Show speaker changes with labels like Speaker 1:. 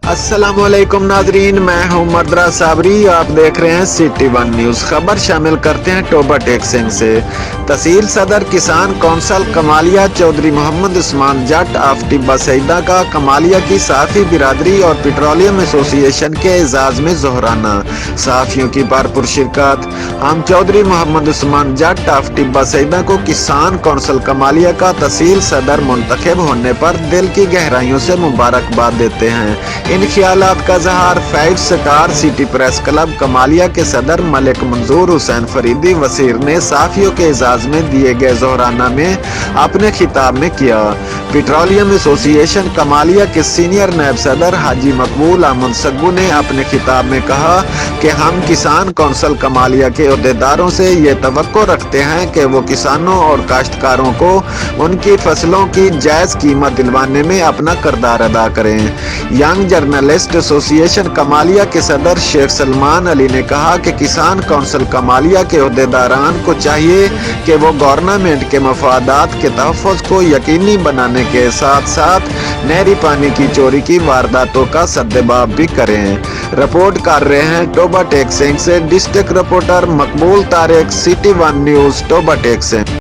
Speaker 1: अस्सलामुअलैकुम नाजरीन, मैं हूं मर्दरा साबरी। आप देख रहे हैं सिटी वन न्यूज। खबर शामिल करते हैं टोबा टेक्सिंग से। तहसील सदर किसान कौंसल कमालिया चौधरी मोहम्मद उस्मान जट ऑफ टिब्बा सईदा का कमालिया की साफी बिरादरी और पेट्रोलियम एसोसिएशन के एजाज में जोहराना सहाफियों की भरपूर शिरकत। हम चौधरी मोहम्मद उस्मान जट ऑफ टिब्बा सईदा को किसान कौंसल कमालिया का तहसील सदर मुंतखब होने पर दिल की गहराइयों से मुबारकबाद देते हैं। इन ख्यालात का इज़हार 5 star city press club Kamalia के सदर मलिक मंजूर हुसैन फरीदी वसीर ने साफियों के एजाज में दिए गए जोहराना में अपने खिताब में किया। पेट्रोलियम एसोसिएशन कमालिया के सीनियर नायब सदर हाजी मकबूल अहमद सग्गू ने अपने खिताब में कहा कि हम किसान कौंसल कमालिया के अहदेदारों से ये तवक्को रखते हैं कि वो किसानों और काश्तकारों को उनकी फसलों की जायज़ कीमत दिलवाने में अपना किरदार अदा करें। यंग जर्नलिस्ट एसोसिएशन कमालिया के सदर शेख सलमान अली ने कहा कि किसान कौंसल कमालिया के अहदेदारान को चाहिए कि वो गवर्नमेंट के मफादात के तहफ़्फ़ुज़ को यकीनी बनाने के साथ साथ नहरी पानी की चोरी की वारदातों का सद्देबाब भी करें। रिपोर्ट कर रहे हैं टोबा टेक्सिंग से डिस्ट्रिक्ट रिपोर्टर मकबूल Tariq, city one news Toba टेक्सिंग।